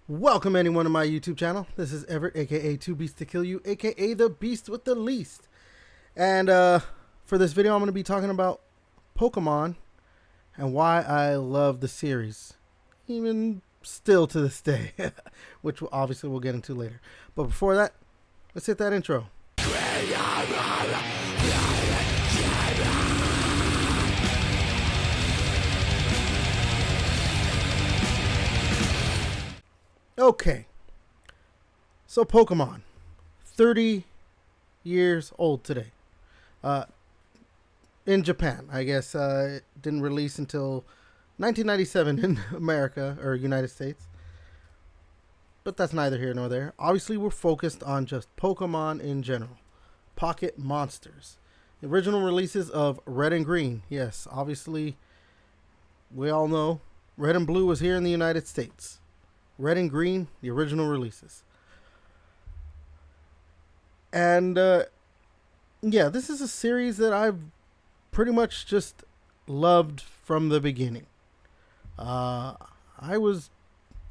Welcome anyone to my YouTube channel. This is Everett, aka Two Beasts to Kill You, aka the Beast with the Least. And for this video, I'm going to be talking about Pokemon and why I love the series, even still to this day, which obviously we'll get into later. But before that, let's hit that intro. Okay, so Pokemon, 30 years old today. In Japan, I guess it didn't release until 1997 in America or United States. But that's neither here nor there. Obviously, we're focused on just Pokemon in general. Pocket Monsters. The original releases of Red and Green. Yes, obviously, we all know Red and Blue was here in the United States. Red and Green, the original releases. And, yeah, this is a series that I've pretty much just loved from the beginning. I was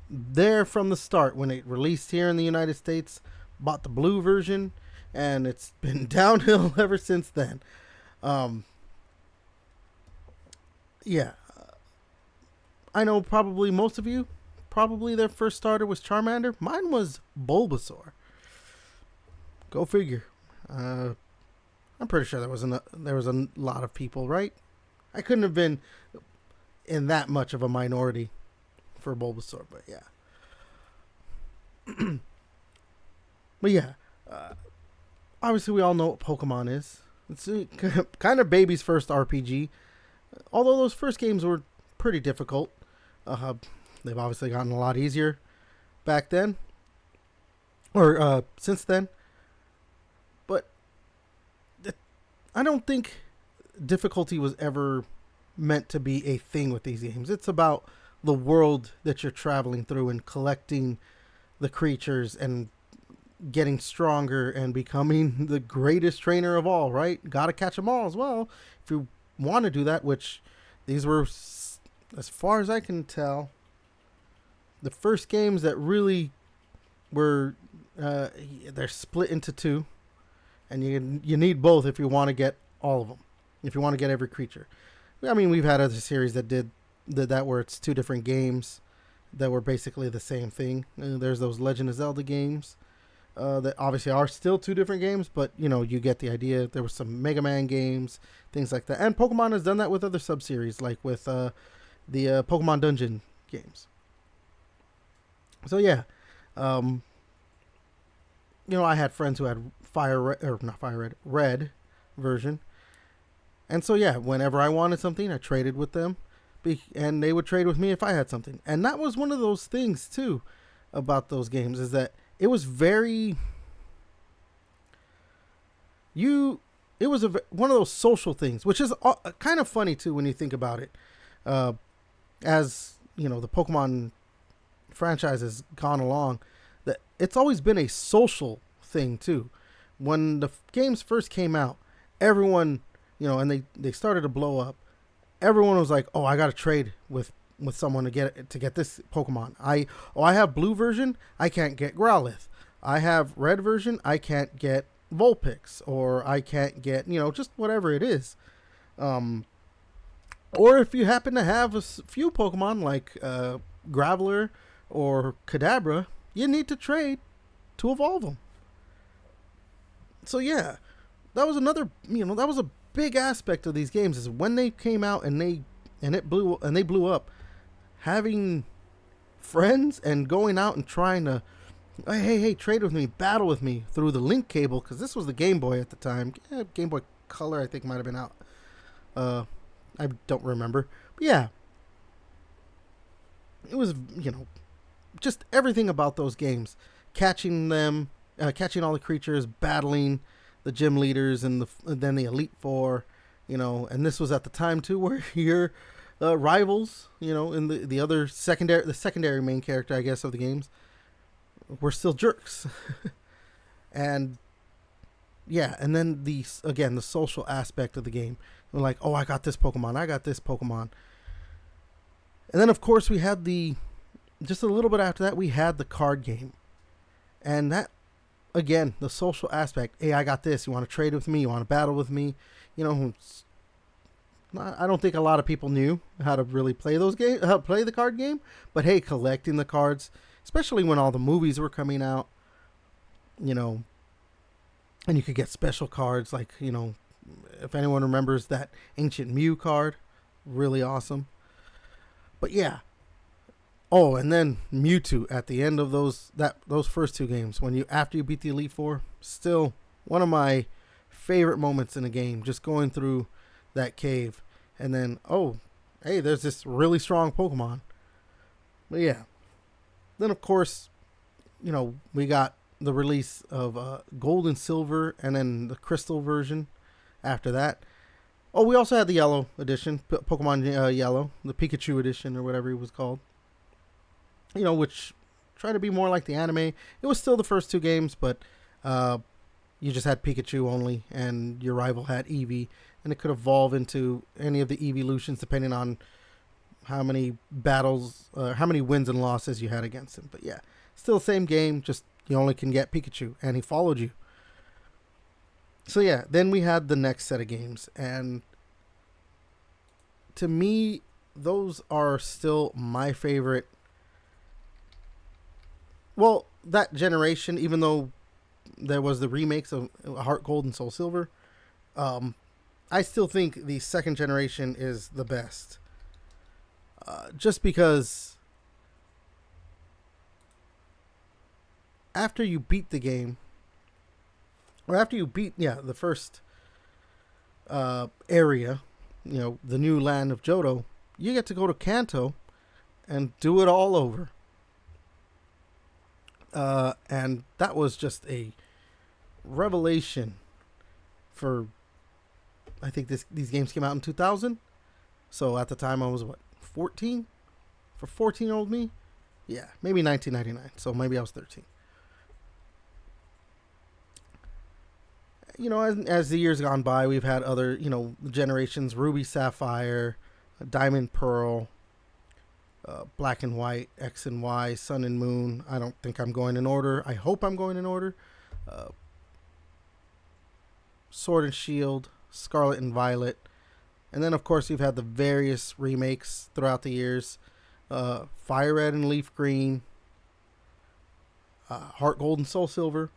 there from the start when it released here in the United States, bought the blue version, and it's been downhill ever since then. Yeah. I know probably most of you, probably their first starter was Charmander. Mine was Bulbasaur. Go figure. I'm pretty sure there was a lot of people, right? I couldn't have been in that much of a minority for Bulbasaur, but yeah. But yeah, obviously we all know what Pokemon is. It's kind of baby's first RPG. Although those first games were pretty difficult. They've obviously gotten a lot easier back then, or since then. But I don't think difficulty was ever meant to be a thing with these games. It's about the world that you're traveling through and collecting the creatures and getting stronger and becoming the greatest trainer of all, right? Gotta catch them all as well if you want to do that, which these were, as far as I can tell, the first games that really were, they're split into two, and you need both if you want to get all of them, if you want to get every creature. I mean, we've had other series that did that where it's two different games that were basically the same thing. There's those Legend of Zelda games that obviously are still two different games, but you know, you get the idea. There were some Mega Man games, things like that, and Pokemon has done that with other sub-series, like with the Pokemon Dungeon games. So yeah, you know, I had friends who had Red version, and so yeah, whenever I wanted something, I traded with them, and they would trade with me if I had something. And that was one of those things too about those games, is that it was very one of those social things, which is kind of funny too when you think about it. As you know, the Pokemon franchise has gone along, that it's always been a social thing too. When the games first came out, everyone, you know, and they started to blow up, everyone was like, oh, I got to trade with someone to get this Pokemon. I have blue version, I can't get Growlithe. I have red version, I can't get Vulpix, or I can't get, you know, just whatever it is. Or if you happen to have a few Pokemon like Graveler or Kadabra, you need to trade to evolve them. So yeah, that was another, you know, that was a big aspect of these games, is when they came out and they blew up, having friends and going out and trying to, hey, trade with me, battle with me through the link cable, because this was the Game Boy at the time. Yeah, Game Boy Color I think might have been out. I don't remember. But yeah, it was, you know, just everything about those games. Catching them, catching all the creatures, battling the gym leaders and then the Elite Four, you know. And this was at the time too where your rivals, you know, in the secondary main character, I guess, of the games, were still jerks. And yeah, and then the social aspect of the game. We're like, oh, I got this Pokemon. And then of course we had the just a little bit after that, we had the card game. And that, again, the social aspect. Hey, I got this. You want to trade with me? You want to battle with me? You know, I don't think a lot of people knew how to really play those games, how to play the card game. But hey, collecting the cards, especially when all the movies were coming out, you know, and you could get special cards like, you know, if anyone remembers that Ancient Mew card, really awesome. But yeah. Oh, and then Mewtwo at the end of those first two games, when you after you beat the Elite Four, still one of my favorite moments in a game, just going through that cave, and then hey, there's this really strong Pokemon. But yeah, then of course, you know, we got the release of Gold and Silver, and then the Crystal version after that. Oh, we also had the Yellow edition, Pokemon Yellow, the Pikachu edition or whatever it was called. You know, which tried to be more like the anime. It was still the first two games, but you just had Pikachu only, and your rival had Eevee, and it could evolve into any of the evolutions depending on how many battles, how many wins and losses you had against him. But yeah, still the same game, just you only can get Pikachu, and he followed you. So yeah, then we had the next set of games, and to me, those are still my favorite. Well, that generation, even though there was the remakes of Heart Gold and Soul Silver, I still think the second generation is the best. Just because after you beat the game, or after you beat, the first area, you know, the new land of Johto, you get to go to Kanto and do it all over. And that was just a revelation for, I think these games came out in 2000. So at the time I was 14? For 14-year-old me? Yeah, maybe 1999. So maybe I was 13. You know, as the years gone by, we've had other, you know, generations, Ruby, Sapphire, Diamond, Pearl, Black and White, X and Y, Sun and Moon. I don't think I'm going in order. I hope I'm going in order. Sword and Shield, Scarlet and Violet. And then, of course, you've had the various remakes throughout the years. Fire Red and Leaf Green. Heart Gold and Soul Silver.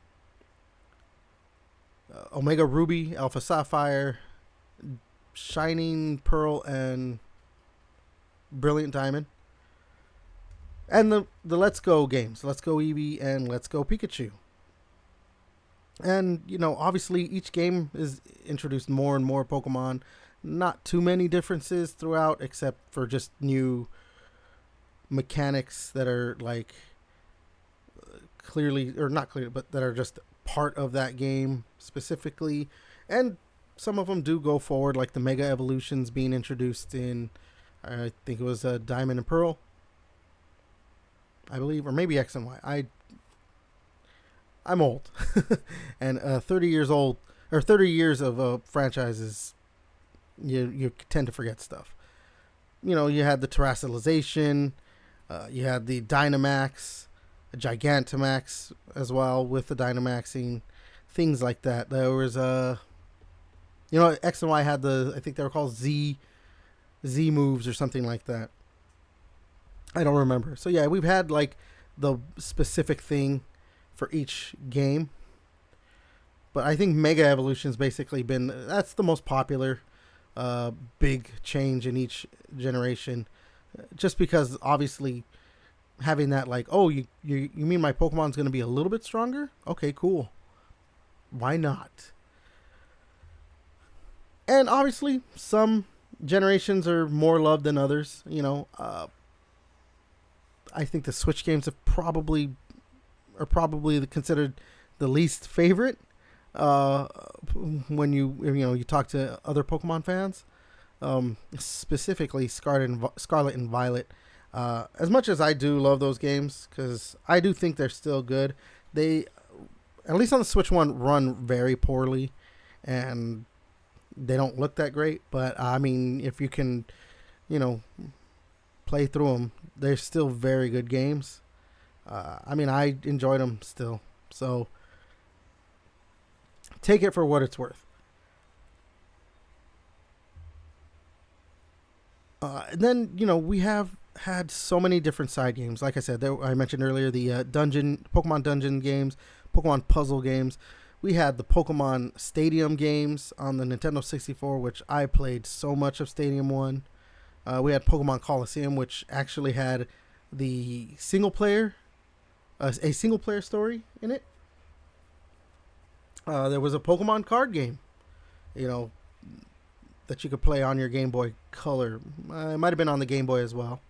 Omega Ruby, Alpha Sapphire. Shining Pearl and Brilliant Diamond. And the Let's Go games, Let's Go Eevee and Let's Go Pikachu. And, you know, obviously each game is introduced more and more Pokemon. Not too many differences throughout, except for just new mechanics that are like clearly, or not clearly, but that are just part of that game specifically. And some of them do go forward, like the Mega Evolutions being introduced in, I think it was Diamond and Pearl, I believe, or maybe X and Y. I'm old, and 30 years old, or 30 years of franchises, you tend to forget stuff. You know, you had the Terastallization, you had the Dynamax, Gigantamax as well with the Dynamaxing, things like that. There was you know, X and Y had I think they were called Z moves or something like that. I don't remember. So yeah, we've had like the specific thing for each game. But I think Mega Evolution's basically that's the most popular big change in each generation. Just because obviously having that like, oh, you mean my Pokemon's going to be a little bit stronger? Okay, cool. Why not? And obviously some generations are more loved than others, you know. I think the Switch games are probably considered the least favorite when you talk to other Pokemon fans, specifically Scarlet and Violet. As much as I do love those games, because I do think they're still good, they, at least on the Switch one, run very poorly, and they don't look that great. But I mean, if you can, you know, play through them, they're still very good games. I mean, I enjoyed them still. So take it for what it's worth. And then, we have had so many different side games. Like I said, I mentioned earlier the Pokemon Dungeon games, Pokemon Puzzle games. We had the Pokemon Stadium games on the Nintendo 64, which I played so much of Stadium 1. We had Pokemon Coliseum, which actually had the single player, a single player story in it. There was a Pokemon card game, that you could play on your Game Boy Color. It might have been on the Game Boy as well.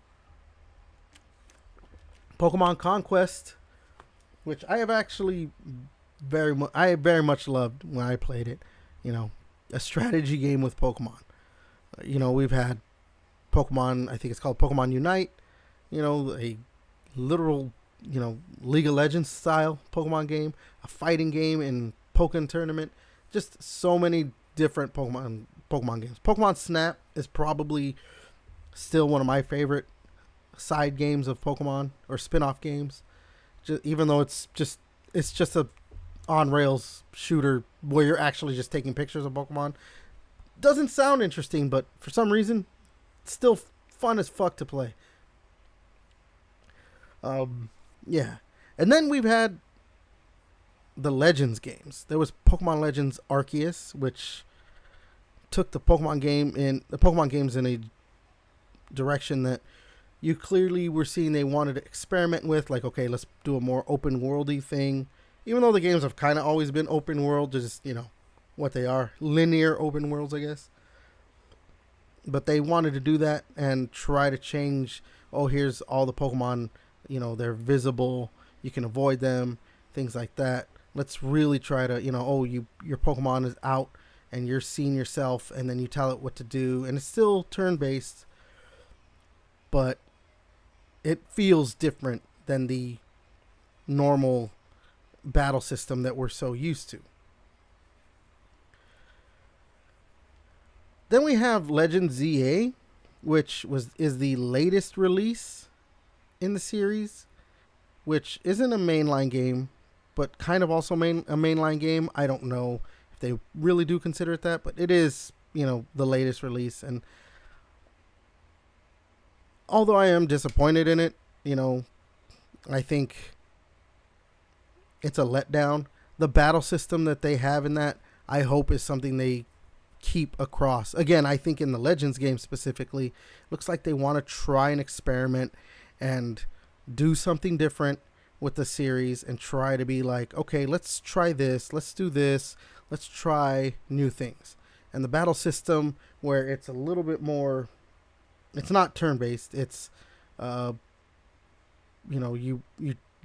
Pokemon Conquest, which I have actually very much loved when I played it. A strategy game with Pokemon. We've had Pokemon, I think it's called Pokemon Unite, a literal, League of Legends style Pokemon game, a fighting game in Pokken Tournament, just so many different Pokemon games. Pokemon Snap is probably still one of my favorite side games of Pokemon, or spin-off games. Even though it's just a on rails shooter where you're actually just taking pictures of Pokemon. Doesn't sound interesting, but for some reason, it's still fun as fuck to play. Yeah. And then we've had the Legends games. There was Pokemon Legends Arceus, which took the Pokemon games in a direction that you clearly were seeing they wanted to experiment with. Like, okay, let's do a more open worldy thing. Even though the games have kind of always been open world, just, what they are. Linear open worlds, I guess. But they wanted to do that and try to change, here's all the Pokemon, they're visible, you can avoid them, things like that. Let's really try to, your Pokemon is out and you're seeing yourself and then you tell it what to do. And it's still turn-based, but it feels different than the normal battle system that we're so used to. Then we have Legend ZA, which is the latest release in the series, which isn't a mainline game, but kind of also a mainline game. I don't know if they really do consider it that, but it is, the latest release. And although I am disappointed in it, I think it's a letdown. The battle system that they have in that, I hope, is something they keep across. Again, I think in the Legends game specifically, looks like they want to try and experiment and do something different with the series and try to be like, okay, let's try this, let's do this, let's try new things. And the battle system, where it's a little bit more, it's not turn-based, it's you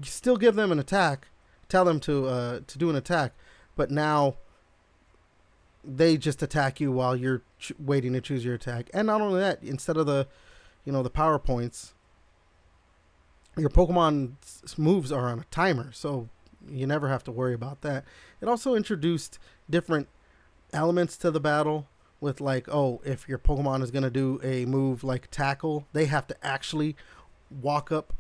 still give them an attack, tell them to do an attack, but now they just attack you while you're waiting to choose your attack. And not only that, instead of the power points, your Pokemon's moves are on a timer, so you never have to worry about that. It also introduced different elements to the battle with, like, if your Pokemon is going to do a move like tackle, they have to actually walk up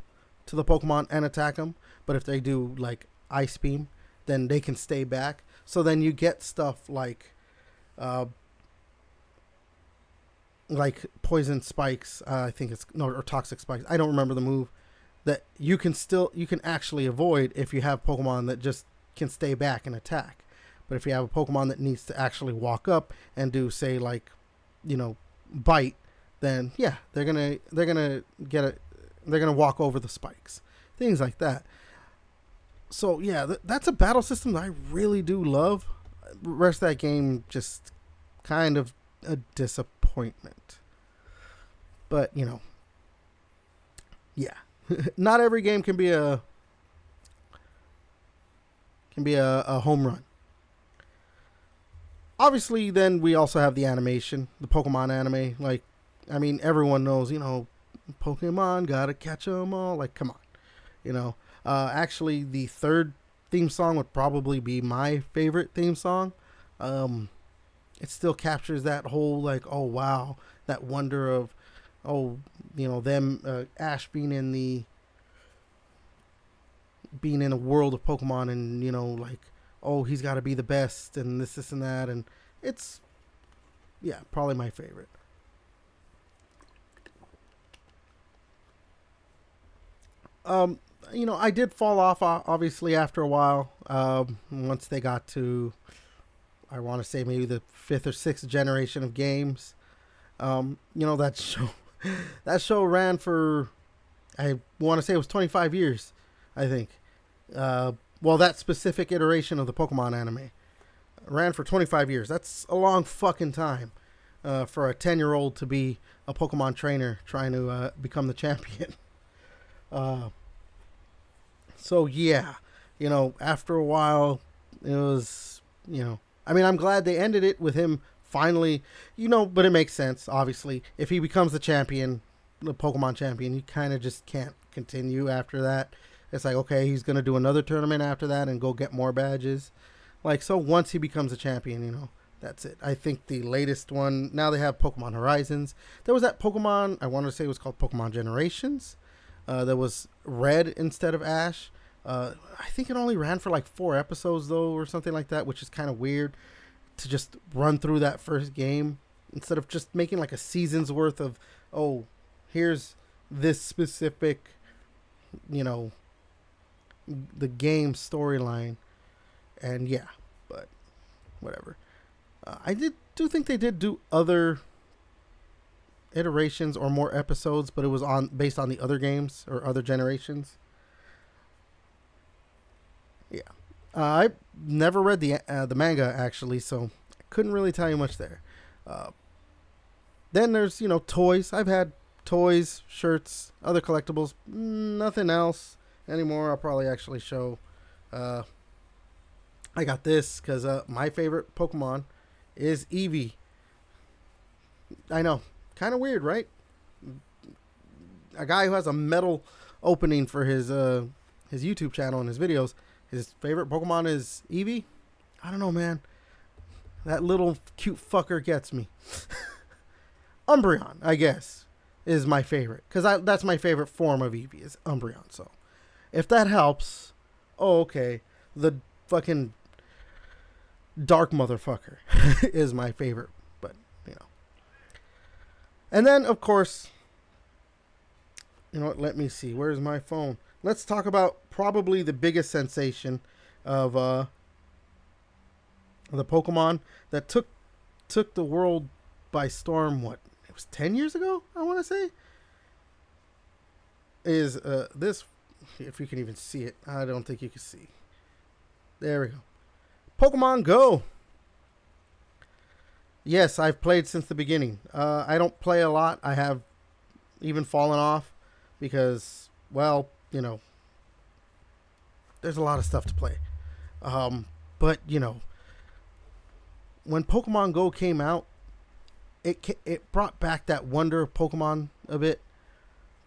to the Pokemon and attack them. But if they do like Ice Beam, then they can stay back. So then you get stuff like poison spikes, I think it's or toxic spikes. I don't remember the move that you can actually avoid if you have Pokemon that just can stay back and attack. But if you have a Pokemon that needs to actually walk up and do, say, like, bite, then yeah, they're gonna walk over the spikes, things like that. So yeah, that's a battle system that I really do love. The rest of that game just kind of a disappointment. But yeah, not every game can be a home run. Obviously, then we also have the animation, the Pokemon anime. Like, I mean, everyone knows, Pokemon, gotta catch them all. Like, come on, actually, the third theme song would probably be my favorite theme song. It still captures that whole, like, oh wow, that wonder of oh, them Ash being in a world of Pokemon, and like, oh, he's got to be the best and this and that, and it's, yeah, probably my favorite. I did fall off obviously after a while. Once they got to, I want to say maybe the fifth or sixth generation of games. That show, that show ran for, I want to say it was 25 years, I think. That specific iteration of the Pokemon anime ran for 25 years. That's a long fucking time for a 10-year-old to be a Pokemon trainer trying to become the champion. So yeah, after a while, it was, I'm glad they ended it with him finally, but it makes sense, obviously. If he becomes the champion, the Pokemon champion, you kind of just can't continue after that. It's like, okay, he's going to do another tournament after that and go get more badges. Like, so once he becomes a champion, that's it. I think the latest one, now they have Pokemon Horizons. There was that Pokemon, I want to say it was called Pokemon Generations. That was Red instead of Ash. I think it only ran for like 4 episodes, though, or something like that, which is kind of weird to just run through that first game instead of just making like a season's worth of, oh, here's this specific, the game storyline. And yeah, but whatever. I do think they did do other iterations or more episodes, but it was based on the other games or other generations. Yeah, I never read the manga actually, so I couldn't really tell you much there. Then there's toys. I've had toys, shirts, other collectibles. Nothing else anymore. I'll probably actually show. I got this because my favorite Pokemon is Eevee. I know, kind of weird, right? A guy who has a metal opening for his YouTube channel and his videos. His favorite Pokemon is Eevee. I don't know, man. That little cute fucker gets me. Umbreon, I guess, is my favorite. Because that's my favorite form of Eevee, is Umbreon. So, if that helps, oh, okay. The fucking dark motherfucker is my favorite. But, And then, of course, let me see. Where's my phone? Let's talk about probably the biggest sensation of the Pokemon that took the world by storm. What, it was 10 years ago, I want to say. Is this, if you can even see it. I don't think you can see. There we go. Pokemon Go. Yes, I've played since the beginning. I don't play a lot. I have even fallen off because, well, there's a lot of stuff to play. But, when Pokemon Go came out, it brought back that wonder of Pokemon a bit.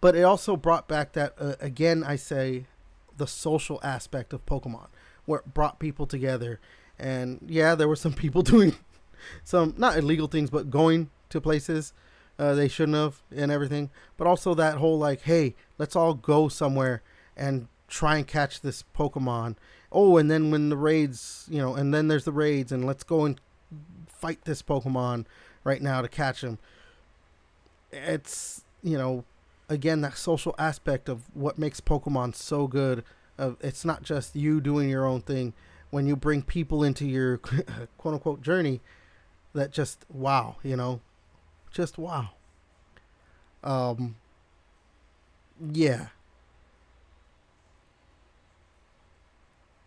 But it also brought back that, again, I say, the social aspect of Pokemon, where it brought people together. And, yeah, there were some people doing some, not illegal things, but going to places they shouldn't have and everything. But also that whole, like, hey, let's all go somewhere and try and catch this Pokemon. Oh, and then when the raids, and then there's the raids, and let's go and fight this Pokemon right now to catch him. It's, again, that social aspect of what makes Pokemon so good. It's not just you doing your own thing. When you bring people into your quote unquote journey, that just wow, just wow. Yeah.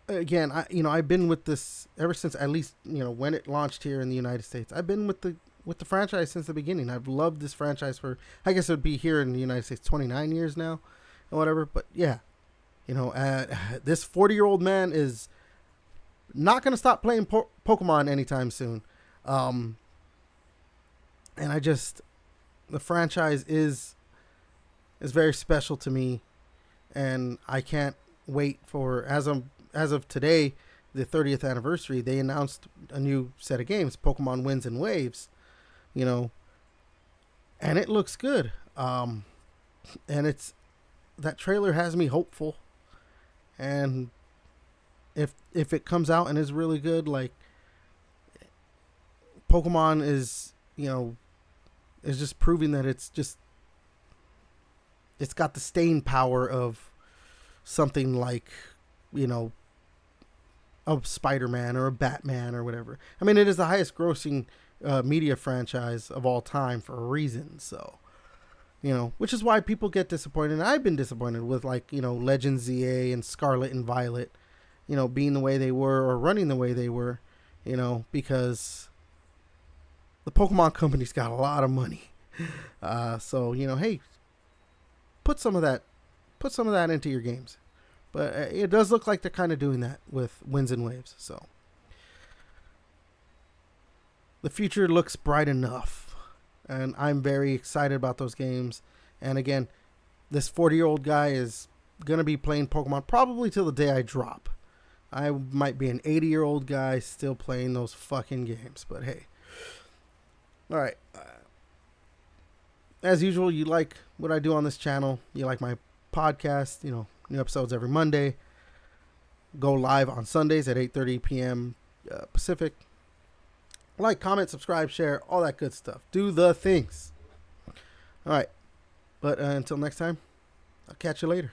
Again, I've been with this ever since, at least when it launched here in the United States. I've been with the franchise since the beginning. I've loved this franchise for, I guess it would be here in the United States 29 years now, or whatever. But yeah, this 40-year-old man is not going to stop playing Pokemon anytime soon. And the franchise is very special to me, and I can't wait for, as of today, the 30th anniversary, they announced a new set of games, Pokemon Winds and Waves, and it looks good. Um, and that trailer has me hopeful. And if it comes out and is really good, like Pokemon is, is just proving that it's got the staying power of something like, you know, a Spider-Man or a Batman or whatever. I mean, it is the highest grossing media franchise of all time for a reason. So, which is why people get disappointed. And I've been disappointed with, like, Legends ZA and Scarlet and Violet, being the way they were or running the way they were, because the Pokemon company's got a lot of money. So, hey, put some of that into your games. But it does look like they're kind of doing that with Winds and Waves. So the future looks bright enough. And I'm very excited about those games. And again, this 40-year-old guy is going to be playing Pokemon probably till the day I drop. I might be an 80-year-old guy still playing those fucking games. But hey. All right. As usual, you like what I do on this channel. You like my podcast, new episodes every Monday. Go live on Sundays at 8:30 p.m. Pacific. Like, comment, subscribe, share, all that good stuff. Do the things. All right. But until next time, I'll catch you later.